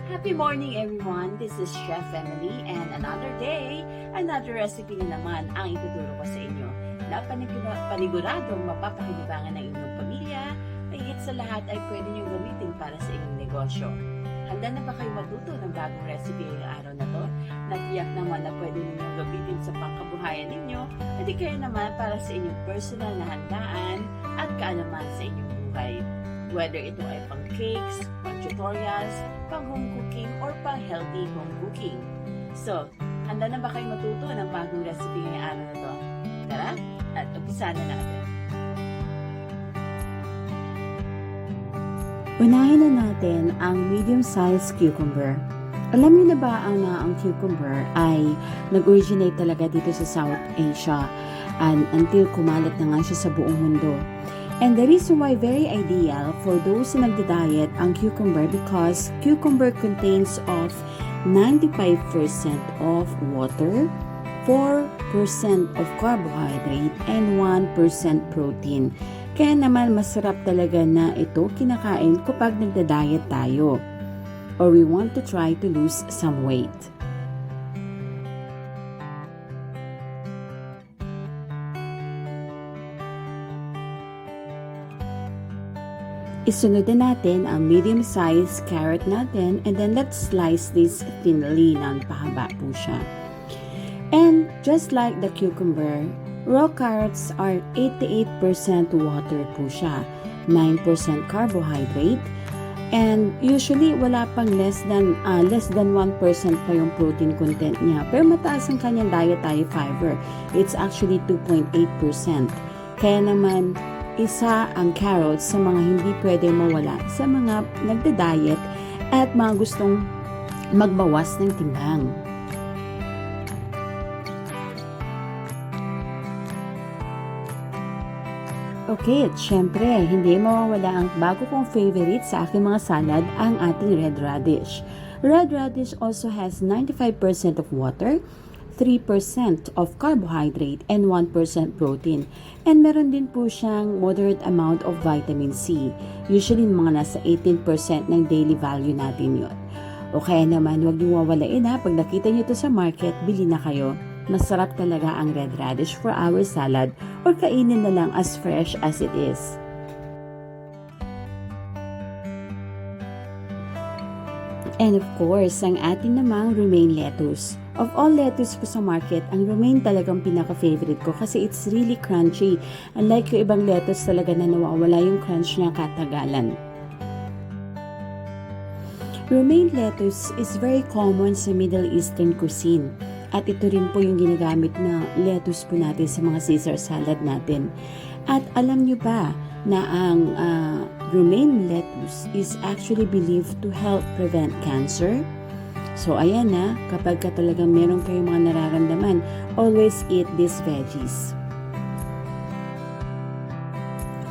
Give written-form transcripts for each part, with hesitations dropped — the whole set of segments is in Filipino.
Happy morning everyone! This is Chef Emily and another day, another recipe na naman ang ituturo ko sa inyo na paniguradong mapapakinabangan ng inyong pamilya, higit sa lahat ay pwede niyong gamitin para sa inyong negosyo. Handa na ba kayo matuto ng bagong recipe ngayong araw na to? Natiyak naman na pwede ninyong gamitin sa pangkabuhayan ninyo at di kaya naman para sa inyong personal na handaan at kaalaman sa inyong buhay. Whether ito ay pang cakes, pang tutorials, pang home cooking, or pang healthy home cooking. So, handa na ba kayo matuto ng bagong recipe ngayong araw na to? Tara, at umpisa na natin. Unahin na natin ang medium-sized cucumber. Alam niyo na ba ang cucumber ay nag-originate talaga dito sa South Asia and until kumalat na nga siya sa buong mundo. And the reason why very ideal for those na nagda-diet ang cucumber because cucumber contains of 95% of water, 4% of carbohydrate, and 1% protein. Kaya naman masarap talaga na ito kinakain kapag nagda-diet tayo or we want to try to lose some weight. Isunod na natin ang medium-sized carrot natin and then let's slice this thinly nang pahaba po siya. And just like the cucumber, raw carrots are 88% water po siya, 9% carbohydrate, and usually wala pang less than 1% pa yung protein content niya. Pero mataas ang kanyang dietary fiber. It's actually 2.8%. Kaya naman, isa ang carrots sa mga hindi pwede mawala sa mga nagda-diet at mga gustong magbawas ng timbang. Okay, at syempre, hindi mawawala ang bago kong favorite sa aking mga salad, ang ating red radish. Red radish also has 95% of water, 3% of carbohydrate, and 1% protein. And meron din po siyang moderate amount of vitamin C. Usually, mga nasa 18% ng daily value natin yun. O kaya naman, huwag niyo wawalain ha. Pag nakita niyo ito sa market, bili na kayo. Masarap talaga ang red radish for our salad or kainin na lang as fresh as it is. And of course, ang ating namang romaine lettuce. Of all lettuce po sa market, ang romaine talagang pinaka-favorite ko kasi it's really crunchy. Unlike yung ibang lettuce talaga na nawawala yung crunch niya katagalan. Romaine lettuce is very common sa Middle Eastern cuisine. At ito rin po yung ginagamit na lettuce po natin sa mga Caesar salad natin. At alam nyo ba na ang romaine lettuce is actually believed to help prevent cancer? So ayan na, kapag ka talagang meron kayong mga nararamdaman, always eat these veggies.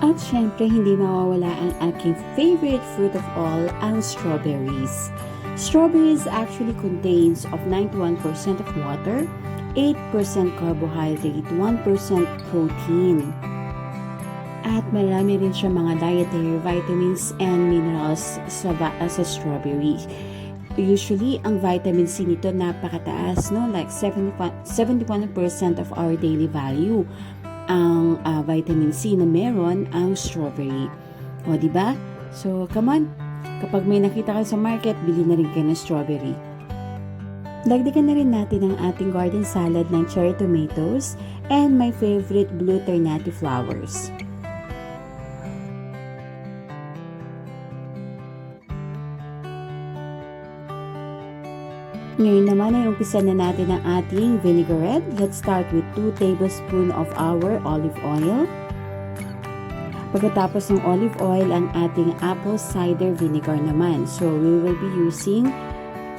At syempre, hindi mawawala ang aking favorite fruit of all, ang strawberries. Strawberries actually contains of 91% of water, 8% carbohydrate, 1% protein. At marami rin siya mga dietary vitamins and minerals sa strawberry. Usually, ang vitamin C nito napakataas, no? Like 71% of our daily value ang vitamin C na meron ang strawberry. O, diba? So, come on. Kapag may nakita kayo sa market, bili na rin kayo ng strawberry. Dagdagan na rin natin ang ating garden salad ng cherry tomatoes and my favorite Blue Ternatea Flowers. Ngayon naman ay umpisa na natin ang ating vinaigrette. Let's start with 2 tablespoons of our olive oil. Pagkatapos ng olive oil, ang ating apple cider vinegar naman. So, we will be using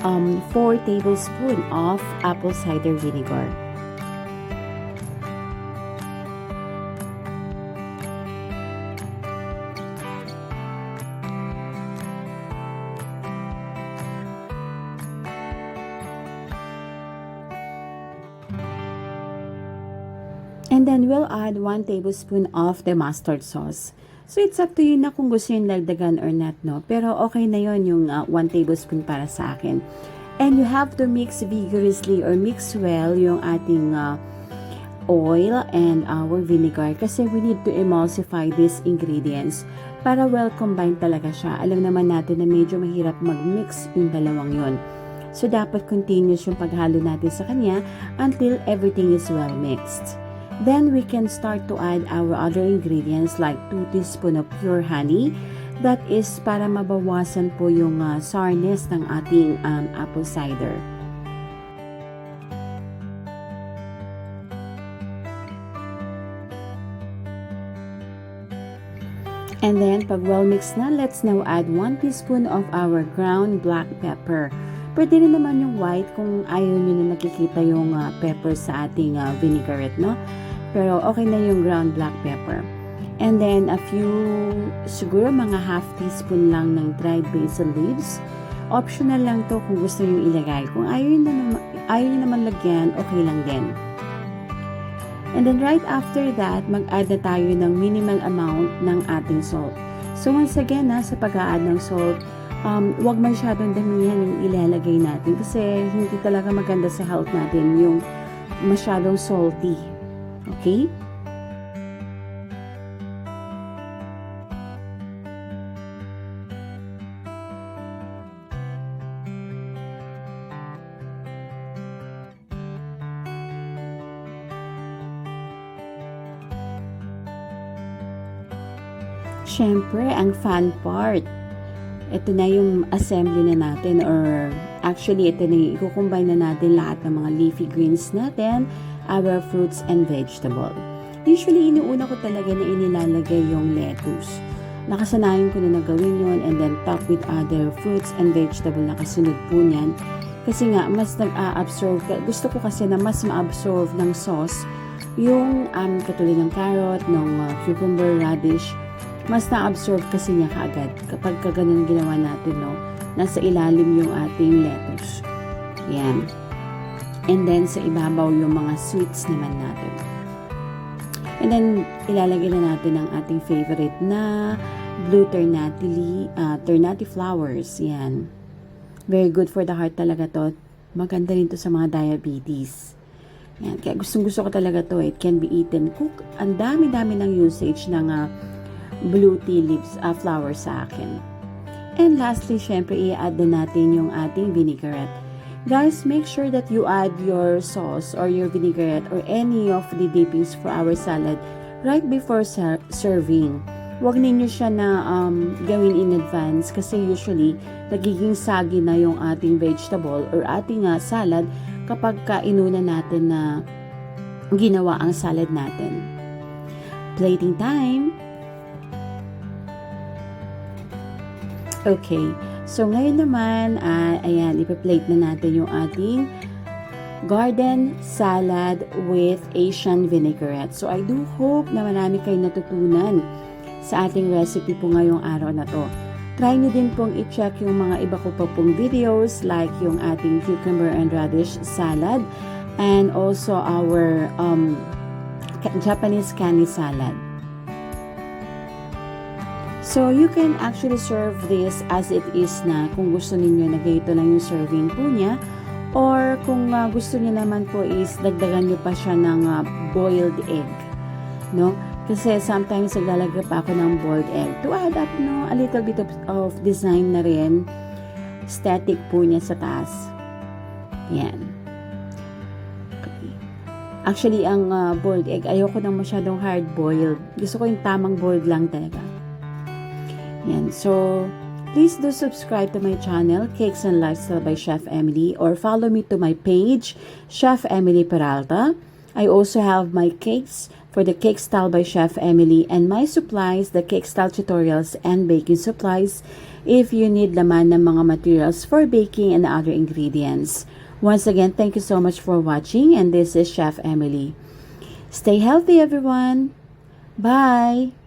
4 tablespoons of apple cider vinegar. And then we'll add 1 tablespoon of the mustard sauce. So, it's up to you na kung gusto yung lagdagan or not, no? Pero okay na yon yung 1 tablespoon para sa akin. And you have to mix vigorously or mix well yung ating oil and our vinegar kasi we need to emulsify these ingredients para well combined talaga siya. Alam naman natin na medyo mahirap mag-mix yung dalawang yon. So, dapat continuous yung paghalo natin sa kanya until everything is well mixed. Then, we can start to add our other ingredients like 2 teaspoons of pure honey. That is para mabawasan po yung sourness ng ating apple cider. And then, pag well mixed na, let's now add 1 teaspoon of our ground black pepper. Pwede rin naman yung white kung ayaw nyo na nakikita yung pepper sa ating vinaigrette, no? Pero okay na yung ground black pepper. And then, a few, siguro mga half teaspoon lang ng dried basil leaves. Optional lang to kung gusto nyo ilagay. Kung ayaw nyo naman lagyan, okay lang din. And then, right after that, mag-add na tayo ng minimal amount ng ating salt. So, once again, sa pag-a-add ng salt, huwag masyadong damihan yung ilalagay natin kasi hindi talaga maganda sa health natin yung masyadong salty. Okay? Siyempre, ang fun part. Ito na yung assembly na natin or actually ito na yung i-combine na natin lahat ng mga leafy greens natin, our fruits and vegetable. Usually, inuuna ko talaga na inilalagay yung lettuce. Nakasanayan ko na gawin yun and then top with other fruits and vegetable na kasunod po niyan. Kasi nga, mas nag-a-absorb. Gusto ko kasi na mas ma-absorb ng sauce yung katulad ng carrot, ng cucumber, radish. Mas na-absorb kasi niya kaagad kapag ganun ginawa natin, no? Nasa ilalim yung ating lettuce. Yan. And then, sa ibabaw yung mga sweets naman natin. And then, ilalagay na natin ang ating favorite na Blue Ternatea Flowers. Yan. Very good for the heart talaga to. Maganda rin to sa mga diabetes. Yan. Kaya gustong-gusto ko talaga to. It can be eaten. Cook. Ang dami-dami ng usage ng blue tea leaves, flowers sa akin. And lastly, syempre, i-add na natin yung ating vinaigrette. Guys, make sure that you add your sauce or your vinaigrette or any of the dippings for our salad right before serving. Huwag ninyo siya na gawin in advance kasi usually nagiging sagi na yung ating vegetable or ating salad kapag inuna natin na ginawa ang salad natin. Plating time! Okay, so ngayon naman, ayan, ipa-plate na natin yung ating garden salad with Asian vinaigrette. So I do hope na marami kayong natutunan sa ating recipe po ngayong araw na to. Try nyo din pong i-check yung mga iba ko pa pong videos like yung ating cucumber and radish salad and also our Japanese canny salad. So, you can actually serve this as it is na kung gusto ninyo na ganito lang yung serving po niya. Or kung gusto niyo naman po is dagdagan niyo pa siya ng boiled egg. No? Kasi sometimes naglalagay pa ako ng boiled egg to add up a little bit of design na rin. Static po niya sa taas. Yan. Okay. Actually, ang boiled egg, ayoko nang masyadong hard-boiled. Gusto ko yung tamang boiled lang talaga. Yan. So, please do subscribe to my channel, Cakes and Lifestyle by Chef Emily, or follow me to my page, Chef Emily Peralta. I also have my cakes for the Cake Style by Chef Emily and my supplies, the Cake Style tutorials and baking supplies if you need laman ng mga materials for baking and other ingredients. Once again, thank you so much for watching and this is Chef Emily. Stay healthy, everyone. Bye!